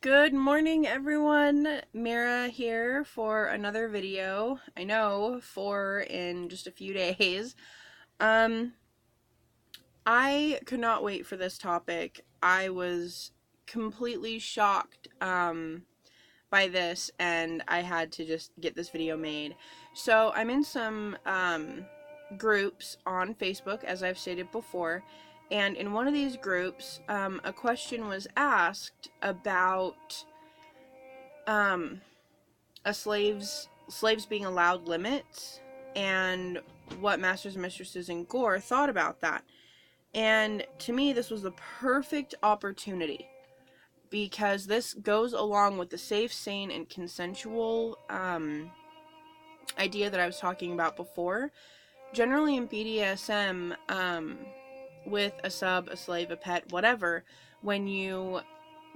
Good morning, everyone. Mira here for another video. I know, 4 in just a few days. Um, I could not wait for this topic. I was completely shocked, by this, and I had to just get this video made. So I'm in some, groups on Facebook, as I've stated before, and in one of these groups, a question was asked about, um, a slaves being allowed limits and what masters and mistresses in Gor thought about that. And to me, this was the perfect opportunity because this goes along with the safe, sane, and consensual idea that I was talking about before. Generally in BDSM, with a sub, a slave, a pet, whatever, when you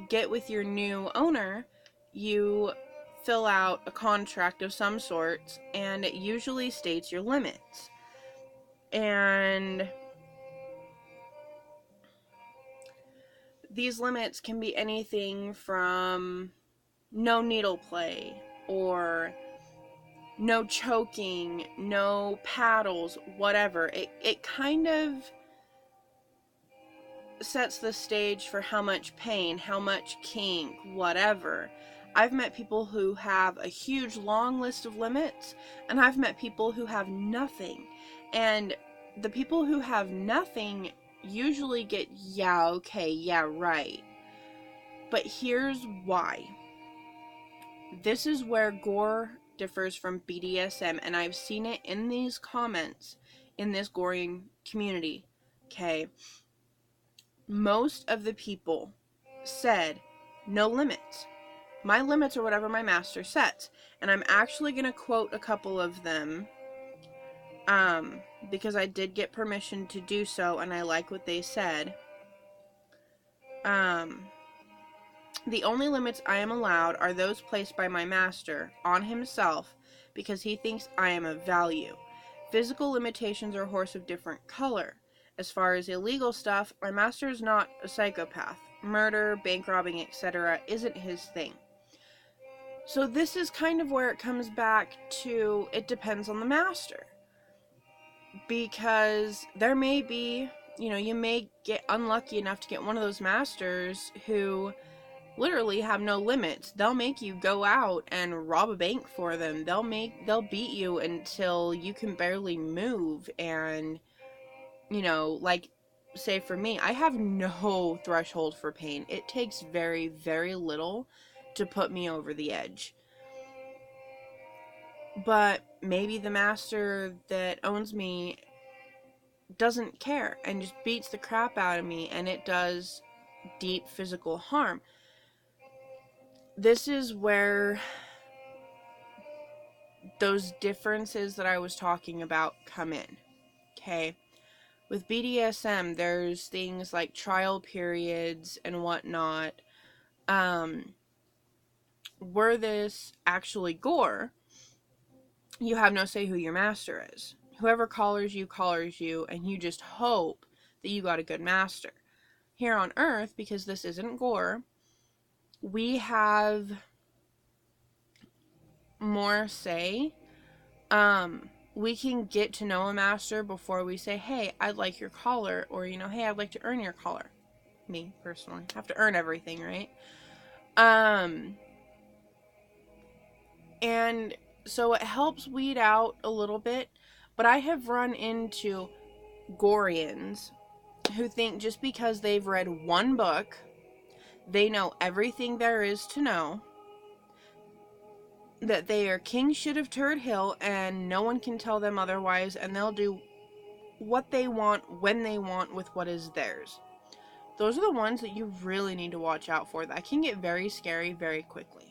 get with your new owner, you fill out a contract of some sort, and it usually states your limits. And these limits can be anything from no needle play, or no choking, no paddles, whatever. It kind of sets the stage for how much pain, how much kink, whatever. I've met people who have a huge long list of limits, and I've met people who have nothing. And the people who have nothing usually get, yeah, okay, yeah, right. But here's why. This is where Gor differs from BDSM, and I've seen it in these comments in this Gorean community. Okay, most of the people said no limits. My limits are whatever my master sets. And I'm actually going to quote a couple of them, because I did get permission to do so and I like what they said. The only limits I am allowed are those placed by my master on himself because he thinks I am of value. Physical limitations are a horse of different color. As far as illegal stuff, my master is not a psychopath. Murder, bank robbing, etc. isn't his thing. So this is kind of where it comes back to, it depends on the master. Because there may be, you may get unlucky enough to get one of those masters who literally have no limits. They'll make you go out and rob a bank for them. They'll beat you until you can barely move. And, like, say for me, I have no threshold for pain. It takes very, very little to put me over the edge. But maybe the master that owns me doesn't care and just beats the crap out of me, and it does deep physical harm. This is where those differences that I was talking about come in. Okay? With BDSM, there's things like trial periods and whatnot. Were this actually Gor, you have no say who your master is. Whoever collars you, and you just hope that you got a good master. Here on Earth, because this isn't Gor, we have more say. We can get to know a master before we say, hey, I'd like your collar, or, hey, I'd like to earn your collar. Me, personally. I have to earn everything, right? And so it helps weed out a little bit, but I have run into Goreans who think just because they've read one book, they know everything there is to know, that they are king shit of Turd Hill and no one can tell them otherwise, and they'll do what they want when they want with what is theirs. Those are the ones that you really need to watch out for. That can get very scary very quickly.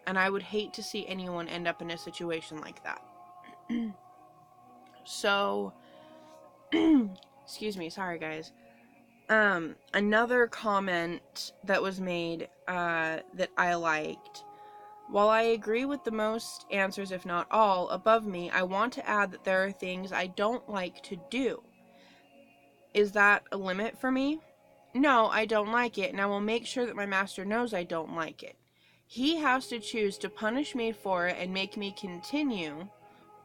And I would hate to see anyone end up in a situation like that. So, excuse me, sorry guys. Another comment that was made that I liked. While I agree with the most answers, if not all, above me, I want to add that there are things I don't like to do. Is that a limit for me? no, I don't like it, and I will make sure that my master knows I don't like it. He has to choose to punish me for it and make me continue,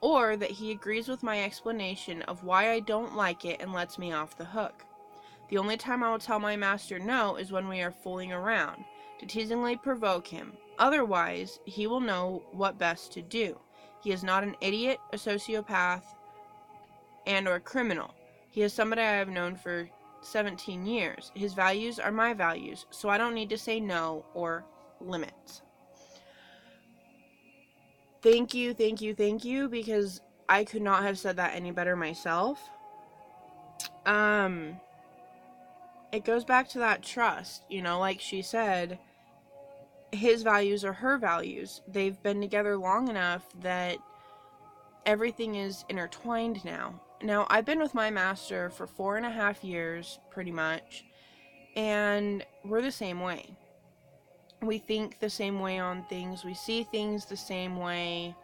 or that he agrees with my explanation of why I don't like it and lets me off the hook. The only time I will tell my master no is when we are fooling around, to teasingly provoke him. Otherwise, he will know what best to do. He is not an idiot, a sociopath, and or a criminal. He is somebody I have known for 17 years. His values are my values, so I don't need to say no or limits. Thank you, thank you, thank you, because I could not have said that any better myself. It goes back to that trust, like she said, his values are her values. They've been together long enough that everything is intertwined now. Now, I've been with my master for 4.5 years, pretty much, and we're the same way. We think the same way on things. We see things the same way.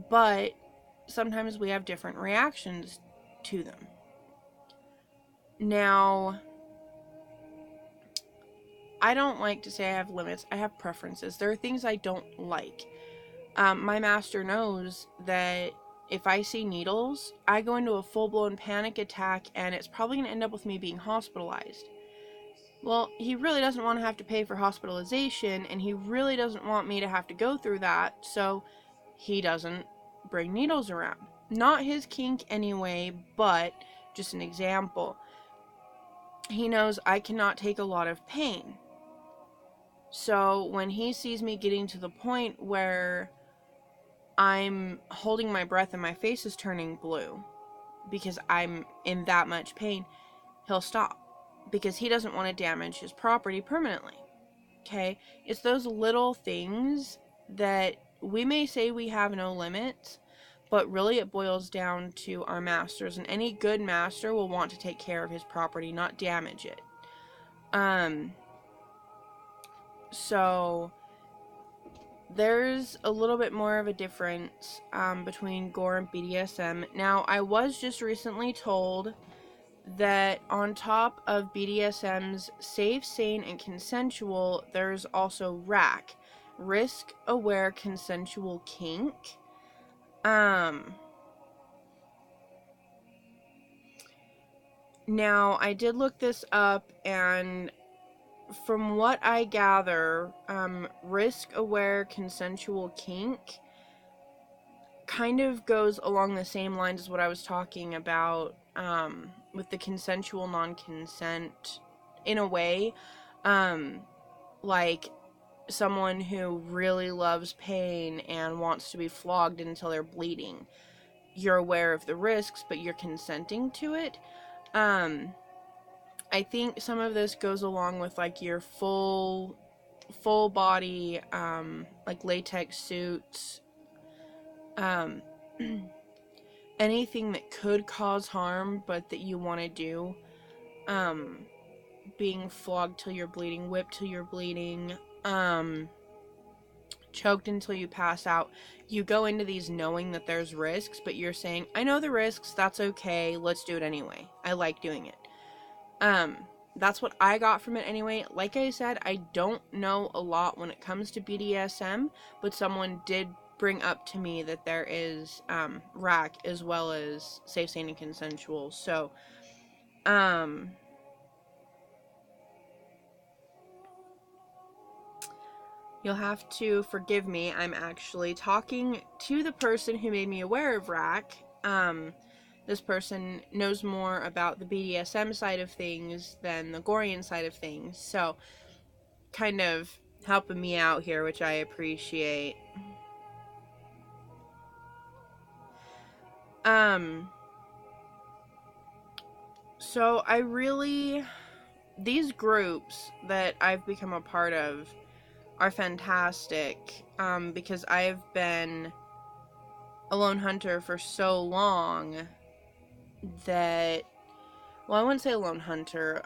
But sometimes we have different reactions to them. Now, I don't like to say I have limits. I have preferences. There are things I don't like. My master knows that if I see needles, I go into a full-blown panic attack, and it's probably going to end up with me being hospitalized. Well, he really doesn't want to have to pay for hospitalization, and he really doesn't want me to have to go through that, so he doesn't bring needles around. Not his kink anyway, but just an example. He knows I cannot take a lot of pain. So when he sees me getting to the point where I'm holding my breath and my face is turning blue because I'm in that much pain, he'll stop because he doesn't want to damage his property permanently. Okay? It's those little things that we may say we have no limits, but really it boils down to our masters, and any good master will want to take care of his property, not damage it. So there's a little bit more of a difference between Gor and BDSM. Now, I was just recently told that on top of BDSM's safe, sane, and consensual, there's also RAC, risk-aware consensual kink. Now, I did look this up, and from what I gather, risk-aware consensual kink kind of goes along the same lines as what I was talking about with the consensual non-consent in a way. Like someone who really loves pain and wants to be flogged until they're bleeding. You're aware of the risks, but you're consenting to it. I think some of this goes along with like your full body like latex suits, anything that could cause harm but that you want to do, being flogged till you're bleeding, whipped till you're bleeding, choked until you pass out. You go into these knowing that there's risks, but you're saying, I know the risks, that's okay, let's do it anyway. I like doing it. That's what I got from it anyway. Like I said, I don't know a lot when it comes to BDSM, but someone did bring up to me that there is RAC as well as safe, sane, and consensual. So, you'll have to forgive me. I'm actually talking to the person who made me aware of RAC. This person knows more about the BDSM side of things than the Gorean side of things. So, kind of helping me out here, which I appreciate. So these groups that I've become a part of are fantastic, because I've been a lone hunter for so long that, well, I wouldn't say a lone hunter,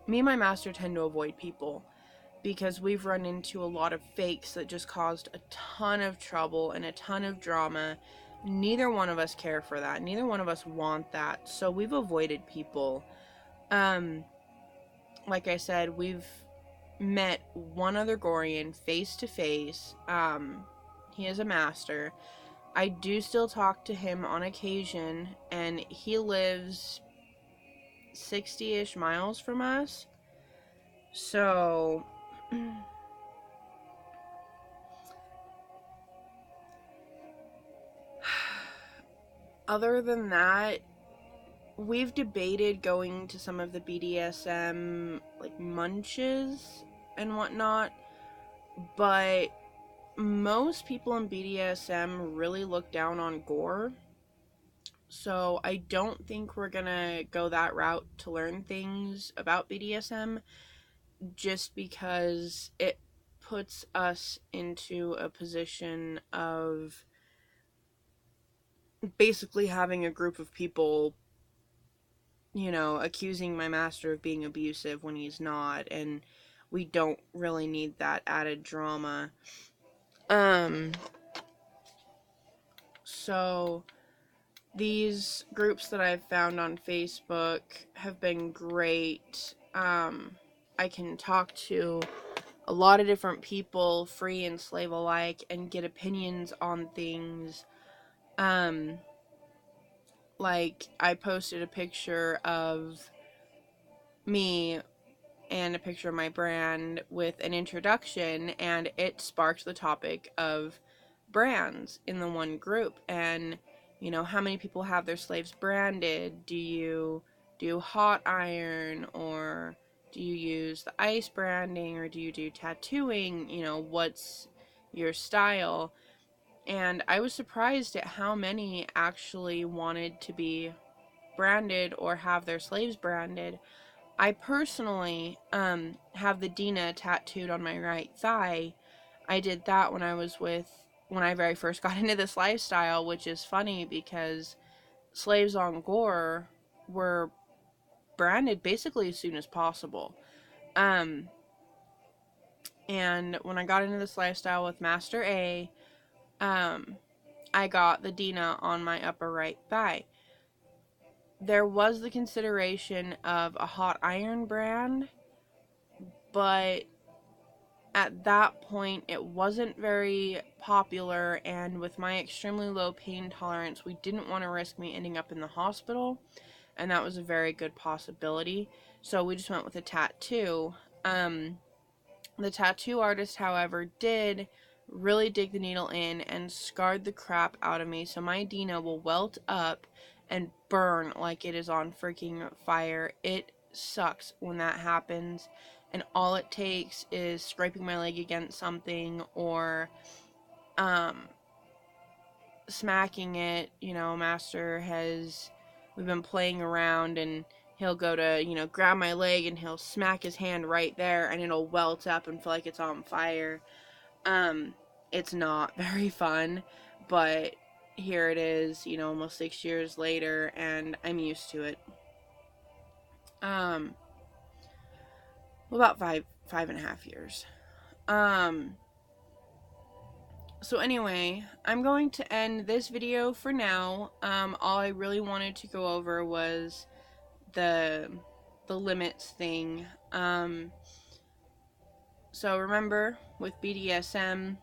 me and my master tend to avoid people because we've run into a lot of fakes that just caused a ton of trouble and a ton of drama. Neither one of us care for that. Neither one of us want that. So we've avoided people. Like I said, we've met one other Gorean face to face. He is a master. I do still talk to him on occasion, and he lives 60-ish miles from us. So other than that, we've debated going to some of the BDSM like munches and whatnot, but most people in BDSM really look down on gore. So I don't think we're gonna go that route to learn things about BDSM, just because it puts us into a position of basically having a group of people, you know, accusing my master of being abusive when he's not, and we don't really need that added drama. So these groups that I've found on Facebook have been great. I can talk to a lot of different people, free and slave alike, and get opinions on things. Like, I posted a picture of me and a picture of my brand with an introduction, and it sparked the topic of brands in the one group. And, you know, how many people have their slaves branded? Do you do hot iron, or do you use the ice branding, or do you do tattooing? You know, what's your style? And I was surprised at how many actually wanted to be branded or have their slaves branded. I personally have the Dina tattooed on my right thigh. I did that when I very first got into this lifestyle, which is funny because slaves on Gor were branded basically as soon as possible. And when I got into this lifestyle with Master A, I got the Dina on my upper right thigh. There was the consideration of a hot iron brand, but at that point it wasn't very popular, and with my extremely low pain tolerance, we didn't want to risk me ending up in the hospital, and that was a very good possibility. So we just went with a tattoo. The tattoo artist, however, did really dig the needle in and scarred the crap out of me, so my Dina will welt up and burn like it is on freaking fire. It sucks when that happens, and all it takes is scraping my leg against something, or smacking it. You know, we've been playing around, and he'll go to, you know, grab my leg, and he'll smack his hand right there, and it'll welt up and feel like it's on fire. It's not very fun, but here it is, you know, almost 6 years later, and I'm used to it. About 5.5 years. So anyway, I'm going to end this video for now. All I really wanted to go over was the limits thing. So remember, with BDSM,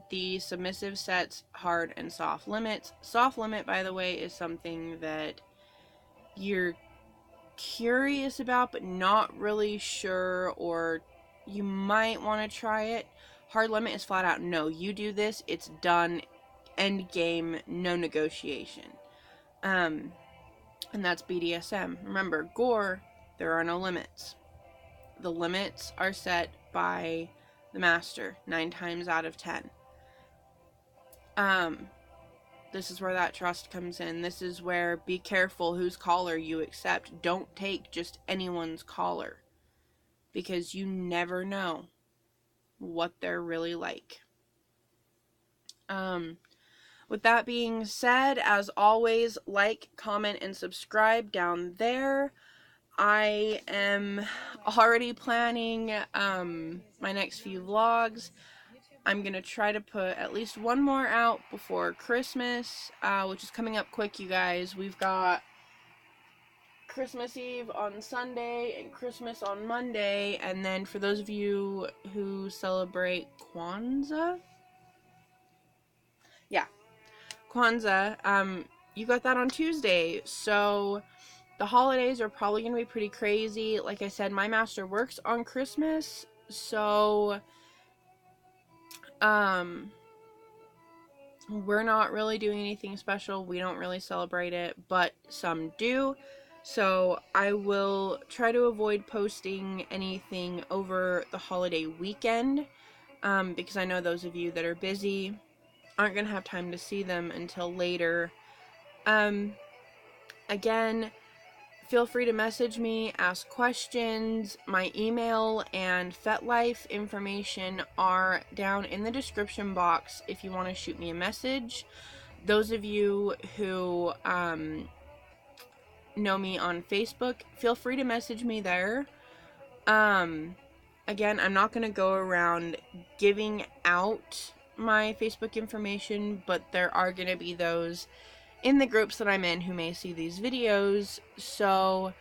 the submissive sets hard and soft limits. Soft limit, by the way, is something that you're curious about but not really sure, or you might want to try it. Hard limit is flat out, no, you do this, it's done, end game, no negotiation. And that's BDSM. Remember, Gor, there are no limits. The limits are set by the master 9 times out of 10. This is where that trust comes in. This is where be careful whose collar you accept. Don't take just anyone's collar, because you never know what they're really like. With that being said, as always, like, comment, and subscribe down there. I am already planning my next few vlogs. I'm going to try to put at least one more out before Christmas, which is coming up quick, you guys. We've got Christmas Eve on Sunday and Christmas on Monday, and then for those of you who celebrate Kwanzaa, yeah, Kwanzaa, you got that on Tuesday, so the holidays are probably going to be pretty crazy. Like I said, my master works on Christmas, so, we're not really doing anything special. We don't really celebrate it, but some do. So I will try to avoid posting anything over the holiday weekend, because I know those of you that are busy aren't going to have time to see them until later. Again, feel free to message me, ask questions. My email and Fetlife information are down in the description box if you want to shoot me a message. Those of you who know me on Facebook, feel free to message me there. Again, I'm not going to go around giving out my Facebook information, but there are going to be those in the groups that I'm in who may see these videos. So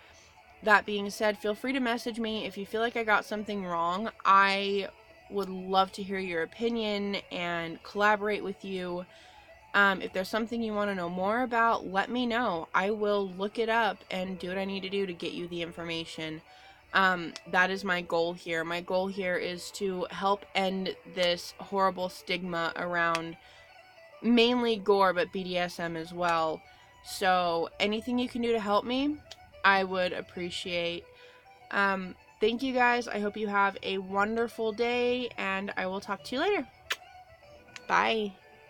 that being said, feel free to message me if you feel like I got something wrong. I would love to hear your opinion and collaborate with you. If there's something you want to know more about, let me know. I will look it up and do what I need to do to get you the information. That is my goal here. My goal here is to help end this horrible stigma around mainly gore, but BDSM as well. So anything you can do to help me, I would appreciate. Thank you guys. I hope you have a wonderful day, and I will talk to you later. Bye.